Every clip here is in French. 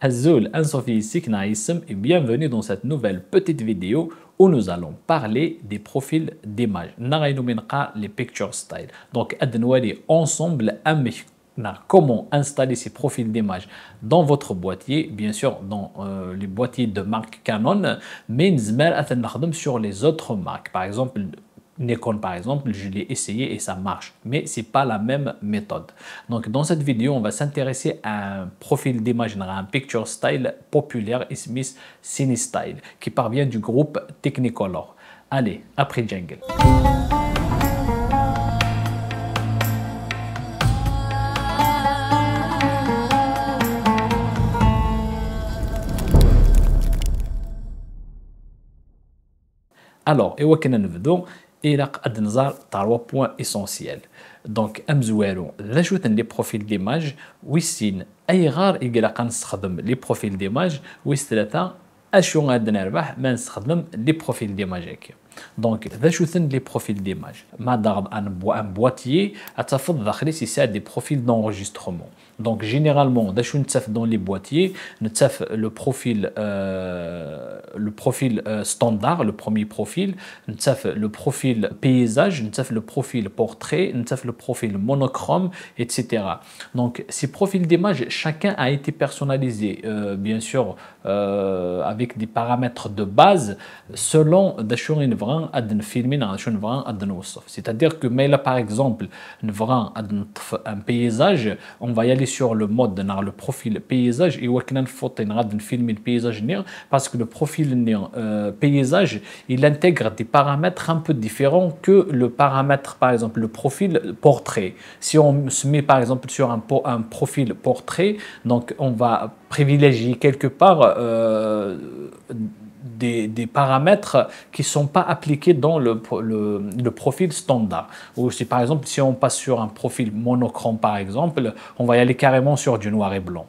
Hazoul, Anne-Sophie Siknaïsm et bienvenue dans cette nouvelle petite vidéo où nous allons parler des profils d'images. Les picture style. Donc, ensemble, comment installer ces profils d'images dans votre boîtier, bien sûr dans les boîtiers de marque Canon, mais sur les autres marques. Par exemple, Nikon par exemple, je l'ai essayé et ça marche, mais c'est pas la même méthode. Donc dans cette vidéo, on va s'intéresser à un profil d'image, un picture style populaire, Smith Cine Style, qui parvient du groupe Technicolor. Allez, après jingle. Alors, et où est-ce et là, on a trois points essentiels. Donc, amzouero, j'ajoute les profils d'image, ويسين أي غار يقدر نستخدم les profils d'image, ويستلتا أشو غادي نربح ما نستخدم les profils d'image. Donc, j'ajoute les profils d'image. ما ضرب un boîtier, أتفضل داخلي c'est des profils d'enregistrement. Donc, généralement, dans les boîtiers, le profil standard, le premier profil, le profil paysage, le profil portrait, le profil monochrome, etc. Donc, ces profils d'image, chacun a été personnalisé, bien sûr, avec des paramètres de base selon c'est-à-dire que mais là, par exemple, un paysage, on va y aller sur le mode le profil paysage et on filmer le paysage parce que le profil paysage il intègre des paramètres un peu différents que le paramètre par exemple le profil portrait. Si on se met par exemple sur un profil portrait, donc on va privilégier quelque part des paramètres qui ne sont pas appliqués dans le profil standard. Ou si par exemple, si on passe sur un profil monochrome par exemple, on va y aller carrément sur du noir et blanc.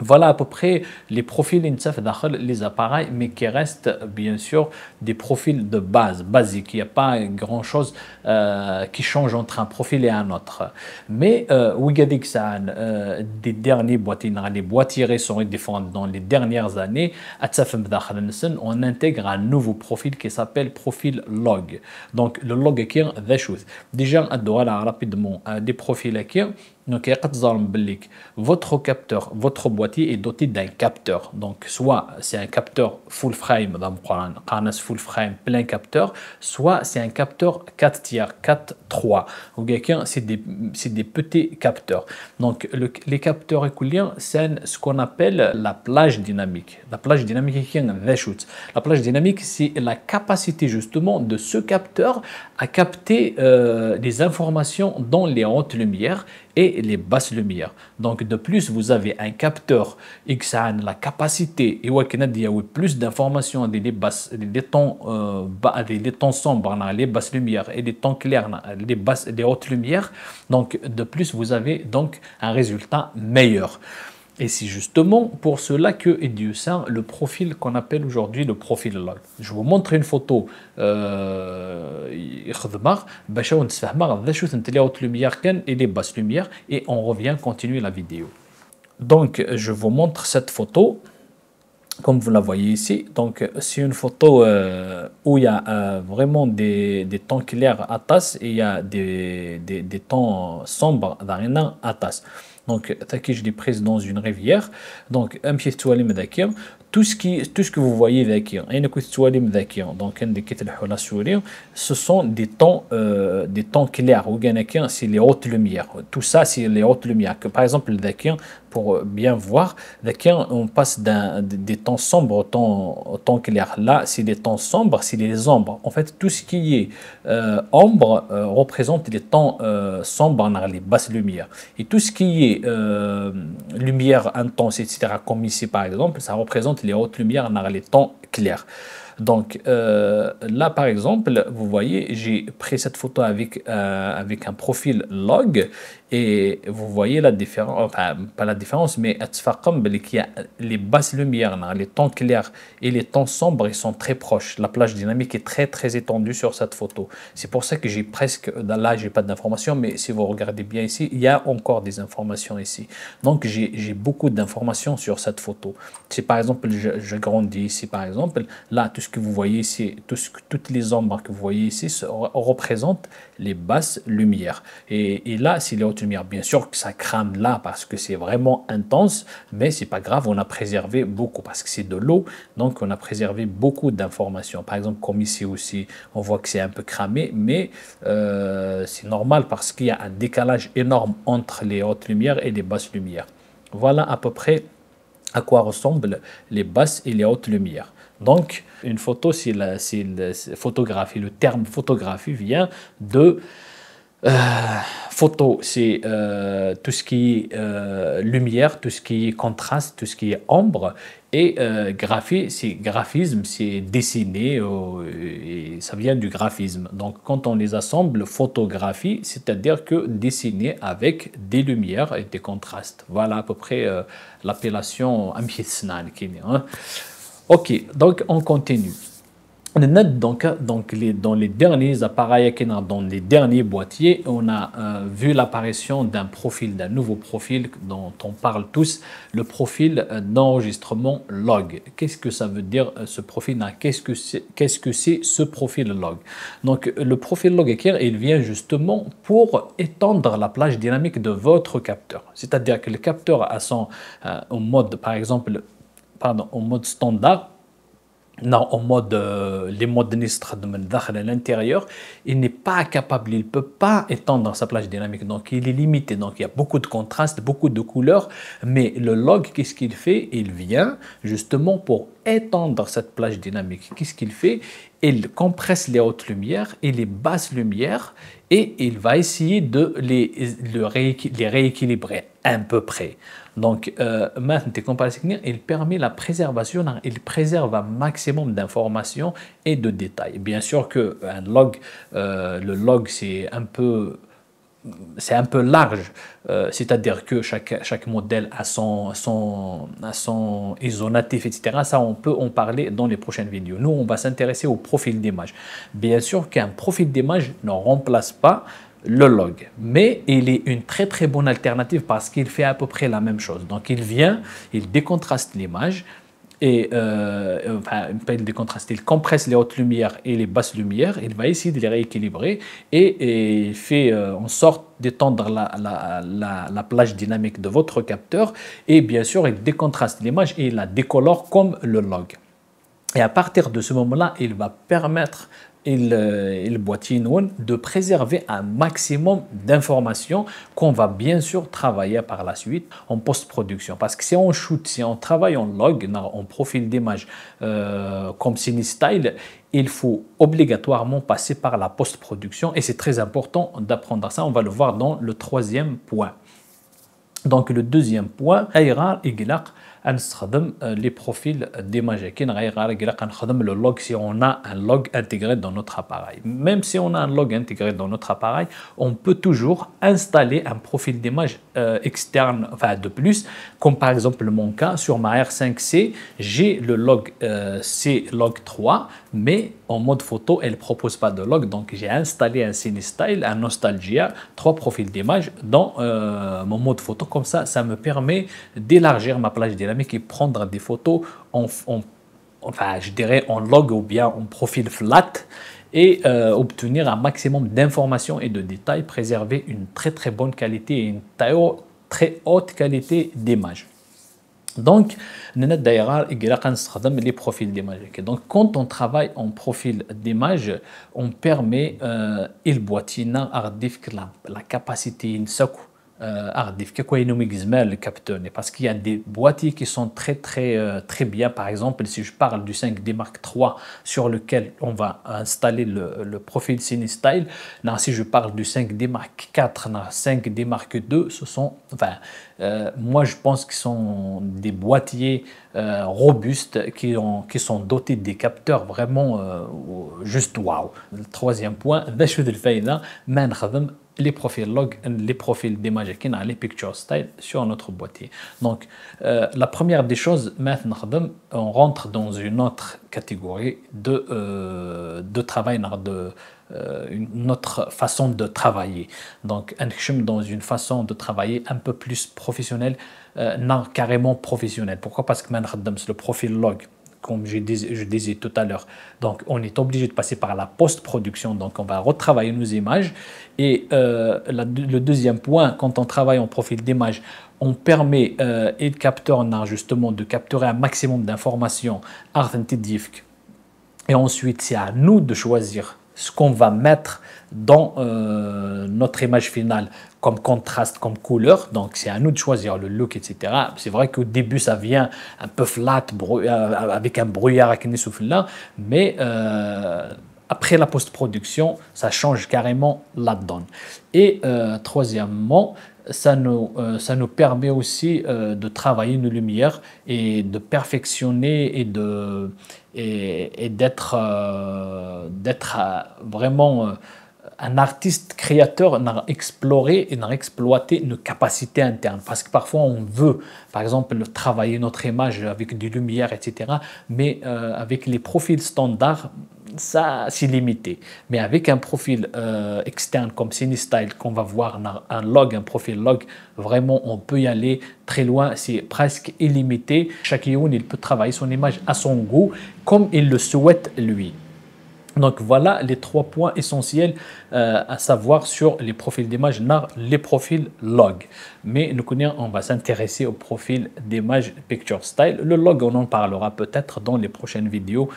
Voilà à peu près les profils les appareils, mais qui restent bien sûr des profils de base, basiques. Il n'y a pas grand chose qui change entre un profil et un autre. Mais des derniers boîtiers, les boîtiers récents et différents dans les dernières années, on intègre un nouveau profil qui s'appelle profil log. Donc le log qui est déjà rapidement des profils qui donc, votre capteur, votre boîtier est doté d'un capteur. Donc, soit c'est un capteur full frame, full frame plein capteur, soit c'est un capteur 4 tiers, 4/3. C'est des petits capteurs. Donc, les capteurs écouliens, c'est ce qu'on appelle la plage dynamique. La plage dynamique, la plage dynamique, c'est la capacité justement de ce capteur à capter les informations dans les hautes lumières et les basses lumières. Donc de plus, vous avez un capteur X a la capacité et plus d'informations des tons sombres, les basses lumières et des tons clairs, les hautes lumières. Donc de plus, vous avez donc un résultat meilleur. Et c'est justement pour cela que le profil qu'on appelle aujourd'hui le profil log. Je vous montre une photo et les basses lumières et on revient continuer la vidéo. Donc je vous montre cette photo comme vous la voyez ici. Donc c'est une photo où il y a vraiment des tons clairs à tasse et il y a des tons sombres à tasse. Donc, je l'ai prise dans une rivière. Donc, un pied de tout ce que vous voyez donc ce sont des tons clairs. C'est les hautes lumières. Tout ça, c'est les hautes lumières. Par exemple, pour bien voir, on passe des tons sombres au ton clair. Là, c'est des tons sombres, c'est les ombres. En fait, tout ce qui est ombre représente les tons sombres dans les basses lumières. Et tout ce qui est lumière intense, etc., comme ici par exemple, ça représente les hautes lumières dans les tons clairs. Donc là, par exemple, vous voyez, j'ai pris cette photo avec un profil log et vous voyez la différence, enfin, pas la différence, mais qu'il y a les basses lumières, les temps clairs et les temps sombres, ils sont très proches. La plage dynamique est très très étendue sur cette photo. C'est pour ça que j'ai presque, là, j'ai pas d'informations, mais si vous regardez bien ici, il y a encore des informations ici. Donc, j'ai beaucoup d'informations sur cette photo. Si par exemple, je grandis ici, par exemple, là, tout ce que vous voyez ici, toutes les ombres que vous voyez ici représentent les basses lumières. Et là, c'est les hautes lumières. Bien sûr que ça crame là parce que c'est vraiment intense, mais c'est pas grave, on a préservé beaucoup parce que c'est de l'eau, donc on a préservé beaucoup d'informations. Par exemple, comme ici aussi, on voit que c'est un peu cramé, mais c'est normal parce qu'il y a un décalage énorme entre les hautes lumières et les basses lumières. Voilà à peu près à quoi ressemblent les basses et les hautes lumières. Donc, une photo, c'est la photographie. Le terme photographie vient de photo, c'est tout ce qui est lumière, tout ce qui est contraste, tout ce qui est ombre. Et graphie, c'est graphisme, c'est dessiner, et ça vient du graphisme. Donc, quand on les assemble, photographie, c'est-à-dire que dessiner avec des lumières et des contrastes. Voilà à peu près l'appellation Amhitsnan. Ok, donc on continue. On note donc, dans les derniers appareils, dans les derniers boîtiers, on a vu l'apparition d'un profil, d'un nouveau profil dont on parle tous, le profil d'enregistrement log. Qu'est-ce que ça veut dire ce profil-là? Qu'est-ce que c'est ce profil log? Donc le profil log, il vient justement pour étendre la plage dynamique de votre capteur. C'est-à-dire que le capteur a son en mode, par exemple, en mode standard. Non, en mode, les modes Nistra à l'intérieur, il n'est pas capable, il ne peut pas étendre sa plage dynamique, donc il est limité, donc il y a beaucoup de contrastes, beaucoup de couleurs, mais le log, qu'est-ce qu'il fait? Il vient justement pour étendre cette plage dynamique. Qu'est-ce qu'il fait? Il compresse les hautes lumières et les basses lumières et il va essayer de les rééquilibrer à peu près. Donc, il permet la préservation, il préserve un maximum d'informations et de détails. Bien sûr que le log, c'est un peu large, c'est-à-dire que chaque modèle a son ISO natif, etc. Ça, on peut en parler dans les prochaines vidéos. Nous, on va s'intéresser au profil d'image. Bien sûr qu'un profil d'image ne remplace pas le log, mais il est une très très bonne alternative parce qu'il fait à peu près la même chose. Donc il vient, il décontraste l'image et enfin, pas il décontraste, il compresse les hautes lumières et les basses lumières, il va essayer de les rééquilibrer et il fait en sorte d'étendre la plage dynamique de votre capteur et bien sûr il décontraste l'image et il la décolore comme le log. Et à partir de ce moment-là, il va permettre le boîtier de préserver un maximum d'informations qu'on va bien sûr travailler par la suite en post-production. Parce que si on shoot, si on travaille en log, en profil d'image comme CineStyle, il faut obligatoirement passer par la post-production et c'est très important d'apprendre ça. On va le voir dans le troisième point. Donc le deuxième point, les profils d'image. Le log si on a un log intégré dans notre appareil. Même si on a un log intégré dans notre appareil, on peut toujours installer un profil d'image externe, enfin de plus, comme par exemple mon cas sur ma R5C, j'ai le log C-Log3, mais en mode photo, elle ne propose pas de log, donc j'ai installé un CineStyle, un Nostalgia, 3 profils d'image dans mon mode photo. Comme ça me permet d'élargir ma plage dynamique et prendre des photos enfin, je dirais en log ou bien en profil flat et obtenir un maximum d'informations et de détails, préserver une très très bonne qualité et une très haute qualité d'image. Donc, les profils d'image. Donc, quand on travaille en profil d'image, on permet la capacité le capteur, parce qu'il y a des boîtiers qui sont très bien. Par exemple, si je parle du 5D Mark III sur lequel on va installer le profil CineStyle, si je parle du 5D Mark IV, 5D Mark II, ce sont, moi je pense qu'ils sont des boîtiers robustes qui sont dotés des capteurs vraiment juste waouh. Le troisième point, les profils log, les profils d'image qui les picture style sur notre boîtier. Donc, la première des choses, maintenant, on rentre dans une autre catégorie de travail, une autre façon de travailler. Donc, dans une façon de travailler un peu plus professionnelle, non carrément professionnelle. Pourquoi? Parce que maintenant, le profil log, comme je disais tout à l'heure. Donc, on est obligé de passer par la post-production. Donc, on va retravailler nos images. Et le deuxième point, quand on travaille en profil d'image, on permet et le capteur justement de capturer un maximum d'informations artistiques. Et ensuite, c'est à nous de choisir ce qu'on va mettre dans notre image finale comme contraste, comme couleur. Donc, c'est à nous de choisir le look, etc. C'est vrai qu'au début, ça vient un peu flat, avec un brouillard qui est là, mais après la post-production, ça change carrément la donne. Et troisièmement, ça nous permet aussi de travailler nos lumières et de perfectionner et d'être vraiment un artiste créateur n'a exploré et n'a exploité nos capacités internes. Parce que parfois, on veut, par exemple, travailler notre image avec des lumières, etc. Mais avec les profils standards, ça, c'est limité. Mais avec un profil externe comme CineStyle, qu'on va voir un profil log, vraiment, on peut y aller très loin. C'est presque illimité. Chacun, il peut travailler son image à son goût, comme il le souhaite lui. Donc voilà les 3 points essentiels à savoir sur les profils d'image, les profils log. Mais nous connaissons, on va s'intéresser au profil d'image picture style. Le log, on en parlera peut-être dans les prochaines vidéos,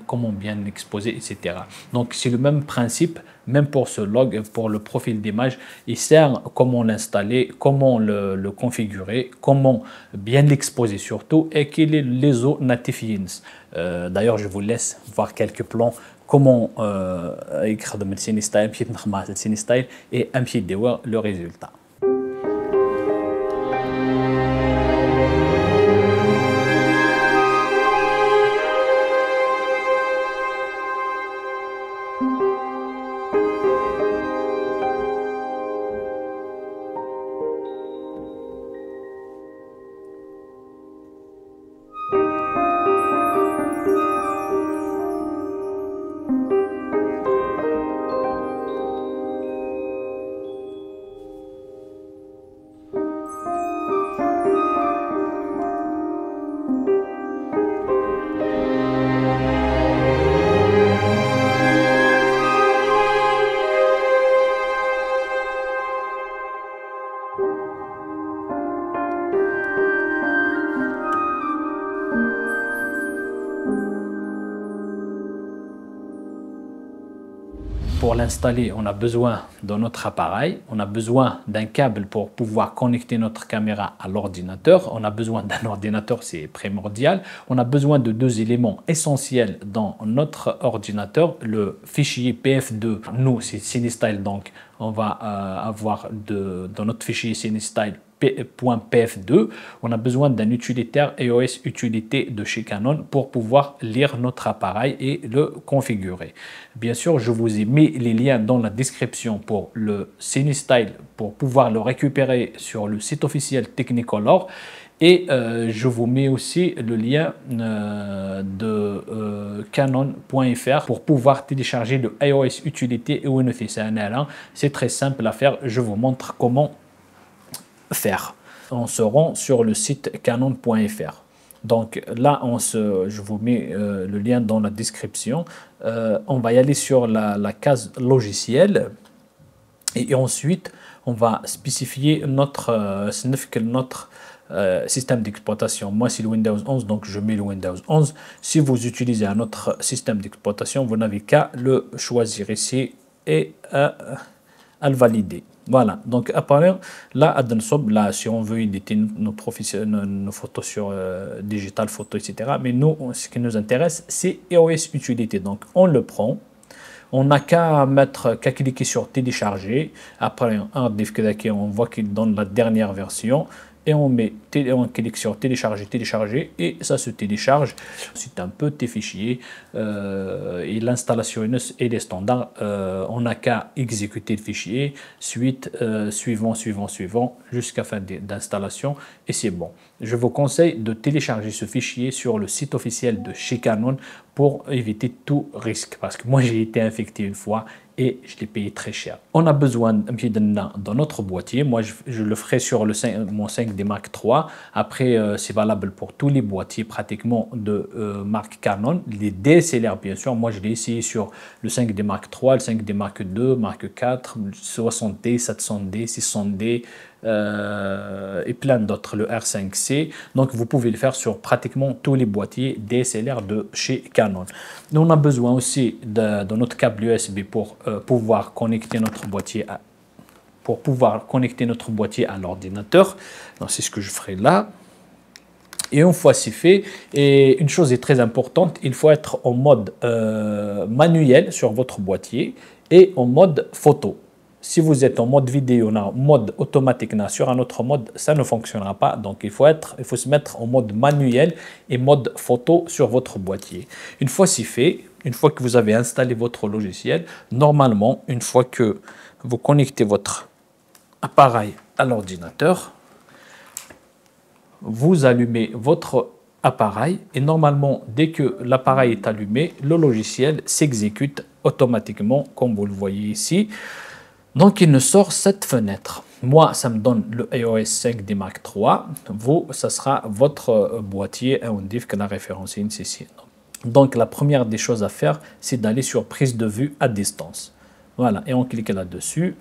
comment bien l'exposer, etc. Donc c'est le même principe, même pour ce log, pour le profil d'image. Il sert comment l'installer, comment le configurer, comment bien l'exposer surtout, et quel est l'ISO Native. D'ailleurs, je vous laisse voir quelques plans comment écrire le CineStyle, et un petit dévoile le résultat. Pour l'installer, on a besoin de notre appareil, on a besoin d'un câble pour pouvoir connecter notre caméra à l'ordinateur, on a besoin d'un ordinateur, c'est primordial, on a besoin de 2 éléments essentiels dans notre ordinateur, le fichier PF2, nous c'est CineStyle, donc on va avoir dans notre fichier CineStyle .pf2, on a besoin d'un utilitaire EOS utilité de chez Canon pour pouvoir lire notre appareil et le configurer. Bien sûr, je vous ai mis les liens dans la description pour le CineStyle pour pouvoir le récupérer sur le site officiel Technicolor. Et je vous mets aussi le lien de canon.fr pour pouvoir télécharger le EOS utilité et Winoffice. C'est très simple à faire, je vous montre comment faire. On se rend sur le site canon.fr. Donc là, je vous mets le lien dans la description. On va y aller sur la case logiciel et ensuite on va spécifier notre système d'exploitation. Moi, c'est le Windows 11, donc je mets le Windows 11. Si vous utilisez un autre système d'exploitation, vous n'avez qu'à le choisir ici et à le valider. Voilà, donc après, là, là, si on veut éditer nos photos sur digital photo, etc. Mais nous, ce qui nous intéresse, c'est iOS Utilité. Donc, on le prend. On n'a qu'à cliquer sur télécharger. Après, on voit qu'il donne la dernière version. Et on clique sur télécharger, télécharger, et ça se télécharge. C'est un peu tes fichiers. Et l'installation est standard. On n'a qu'à exécuter le fichier, suite, suivant, jusqu'à fin d'installation, et c'est bon. Je vous conseille de télécharger ce fichier sur le site officiel de chez Canon pour éviter tout risque. Parce que moi, j'ai été infecté une fois et je l'ai payé très cher. On a besoin dans notre boîtier. Moi, je le ferai sur mon 5D Mark III. Après, c'est valable pour tous les boîtiers pratiquement de marque Canon. Les DSLR, bien sûr. Moi, je l'ai essayé sur le 5D Mark III, le 5D Mark II, Mark IV, 60D, 700D, 600D. Et plein d'autres, le R5C. Donc, vous pouvez le faire sur pratiquement tous les boîtiers DSLR de chez Canon. Nous, on a besoin aussi de notre câble USB pour pouvoir connecter notre boîtier à l'ordinateur. Donc, c'est ce que je ferai là. Et une fois c'est fait, et une chose est très importante, il faut être en mode manuel sur votre boîtier et en mode photo. Si vous êtes en mode vidéo, en mode automatique, sur un autre mode, ça ne fonctionnera pas. Donc, il faut se mettre en mode manuel et mode photo sur votre boîtier. Une fois c'est fait, une fois que vous avez installé votre logiciel, normalement, une fois que vous connectez votre appareil à l'ordinateur, vous allumez votre appareil et normalement, dès que l'appareil est allumé, le logiciel s'exécute automatiquement, comme vous le voyez ici. Donc, il nous sort cette fenêtre. Moi, ça me donne le iOS 5D Mark III. Vous, ça sera votre boîtier Aondif que la référence est ici. Donc, la première des choses à faire, c'est d'aller sur prise de vue à distance. Voilà, et on clique là-dessus.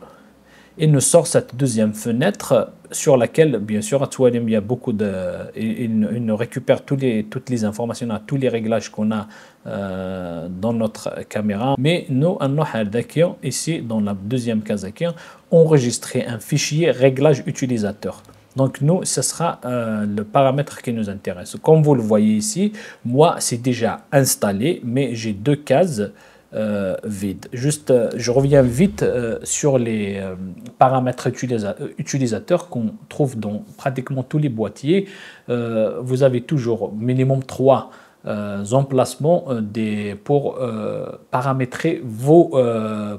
Il nous sort cette deuxième fenêtre sur laquelle, bien sûr, il y a beaucoup de... Il nous récupère toutes les informations, tous les réglages qu'on a dans notre caméra. Mais nous, ici, dans la deuxième case, enregistrer un fichier réglage utilisateur. Donc, nous, ce sera le paramètre qui nous intéresse. Comme vous le voyez ici, moi, c'est déjà installé, mais j'ai deux cases vide. Juste, je reviens vite sur les paramètres utilisateurs qu'on trouve dans pratiquement tous les boîtiers. Vous avez toujours minimum 3 emplacements pour paramétrer vos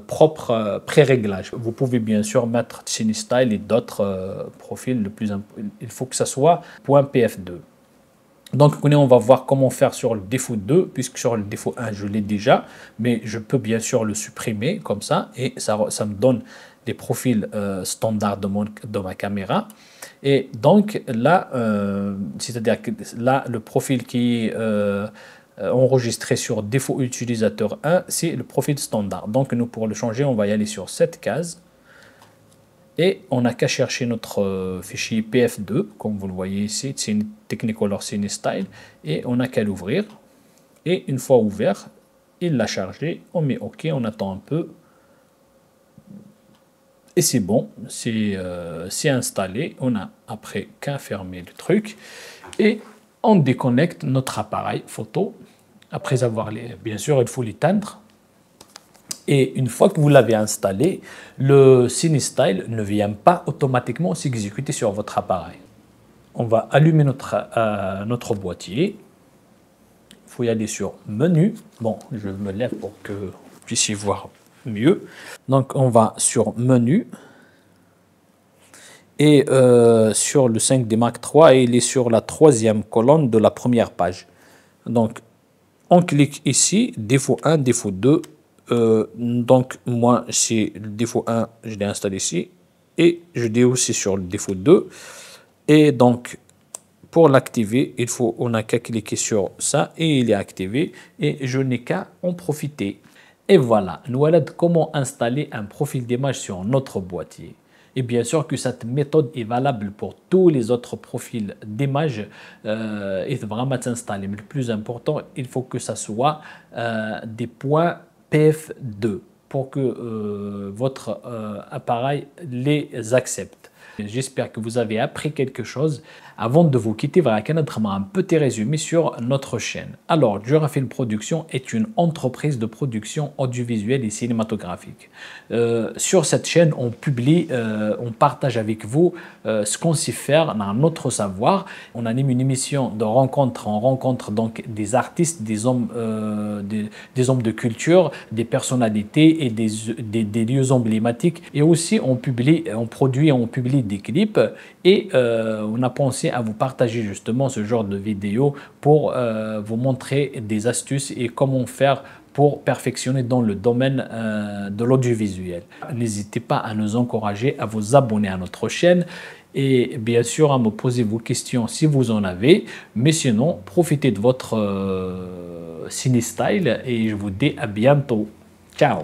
propres pré-réglages. Vous pouvez bien sûr mettre CineStyle et d'autres profils. Il faut que ça soit .pf2. Donc, on va voir comment faire sur le défaut 2, puisque sur le défaut 1, je l'ai déjà, mais je peux bien sûr le supprimer comme ça, et ça me donne des profils standards de ma caméra. Et donc, là, c'est-à-dire que là, le profil qui est enregistré sur défaut utilisateur 1, c'est le profil standard. Donc, nous, pour le changer, on va y aller sur cette case. Et on n'a qu'à chercher notre fichier PF2, comme vous le voyez ici, c'est une Technicolor CineStyle, et on n'a qu'à l'ouvrir. Et une fois ouvert, il l'a chargé, on met OK, on attend un peu. Et c'est bon, c'est installé. On n'a après qu'à fermer le truc. Et on déconnecte notre appareil photo. Après avoir bien sûr, il faut l'éteindre. Et une fois que vous l'avez installé, le CineStyle ne vient pas automatiquement s'exécuter sur votre appareil. On va allumer notre boîtier. Il faut y aller sur Menu. Bon, je me lève pour que vous puissiez voir mieux. Donc, on va sur Menu. Et sur le 5D Mark III, il est sur la 3e colonne de la première page. Donc, on clique ici, défaut 1, défaut 2. Donc, moi, c'est le défaut 1, je l'ai installé ici. Et je l'ai aussi sur le défaut 2. Et donc, pour l'activer, on n'a qu'à cliquer sur ça et il est activé. Et je n'ai qu'à en profiter. Et voilà, nous voilà comment installer un profil d'image sur notre boîtier. Et bien sûr que cette méthode est valable pour tous les autres profils d'image et vraiment s'installer. Mais le plus important, il faut que ça soit des points PF2. pour que votre appareil les accepte. J'espère que vous avez appris quelque chose. Avant de vous quitter, voilà un petit résumé sur notre chaîne. Alors, Durafil Production est une entreprise de production audiovisuelle et cinématographique. Sur cette chaîne, on publie, on partage avec vous ce qu'on sait faire dans notre savoir. On anime une émission de rencontre. On rencontre donc des artistes, des hommes de culture, des personnalités et des lieux emblématiques. Et aussi, on produit et on publie des clips. Et on a pensé à vous partager justement ce genre de vidéos pour vous montrer des astuces et comment faire pour perfectionner dans le domaine de l'audiovisuel. N'hésitez pas à nous encourager à vous abonner à notre chaîne et bien sûr à me poser vos questions si vous en avez. Mais sinon, profitez de votre CineStyle et je vous dis à bientôt. Ciao!